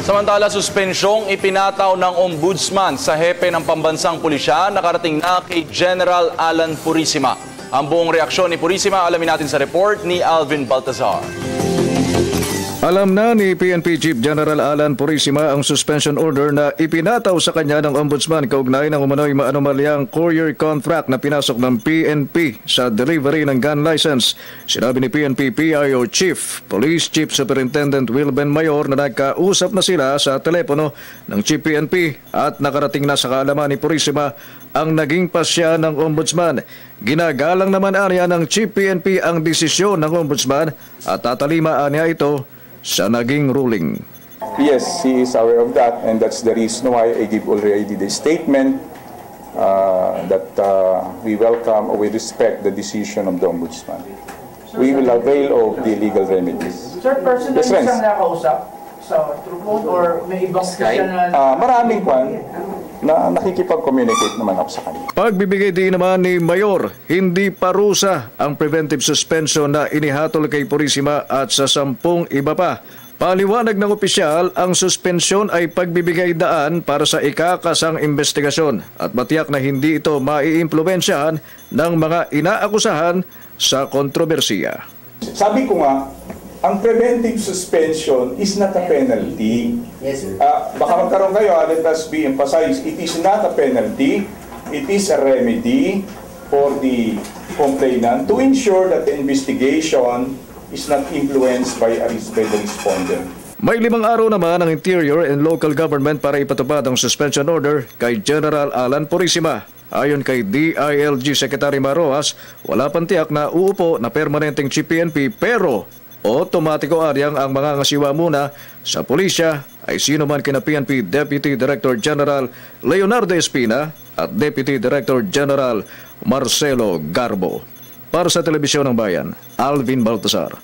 Samantala, suspensyong ipinataw ng ombudsman sa hepe ng pambansang pulisya nakarating na kay General Alan Purisima. Ang buong reaksyon ni Purisima alamin natin sa report ni Alvin Baltazar. Alam na ni PNP Chief General Alan Purisima ang suspension order na ipinataw sa kanya ng ombudsman kaugnay ng umano'y maanomalyang courier contract na pinasok ng PNP sa delivery ng gun license. Sinabi ni PNP PIO Chief, Police Chief Superintendent Wilben Mayor na nagkausap na sila sa telepono ng Chief PNP at nakarating na sa kaalaman ni Purisima ang naging pasya ng ombudsman. Ginagalang naman anya ng Chief PNP ang desisyon ng ombudsman at tatalimaan niya ito sa naging ruling. Yes, he is aware of that, and that's the reason why I give already the statement that we welcome or we respect the decision of the Ombudsman. We will avail of the legal remedies. Sir, personally siyang nakausap sa through phone or may ibang siya na... Maraming kwan na nakikipag-communicate naman ako sa kanya. Pagbibigay din naman ni Mayor, hindi parusa ang preventive suspension na inihatol kay Purisima at sa 10 iba pa. Paliwanag ng opisyal, ang suspensyon ay pagbibigay daan para sa ikakasang investigasyon at matiyak na hindi ito maiimpluwensyahan ng mga inaakusahan sa kontrobersiya. Sabi ko nga, ang preventive suspension is not a penalty. Yes, sir. Baka magkaroon kayo, let us be emphasized, it is not a penalty, it is a remedy for the complainant to ensure that the investigation is not influenced by the respondent. May 5 araw naman ang Interior and Local Government para ipatupad ang suspension order kay General Alan Purisima. Ayon kay DILG Secretary Maroas, wala pang tiyak na uupo na permanenteng Chief PNP pero otomatiko aryang ang mga ngasiwa muna sa pulisya ay sino man kina PNP Deputy Director General Leonardo Espina at Deputy Director General Marcelo Garbo. Para sa Telebisyon ng Bayan, Alvin Baltazar.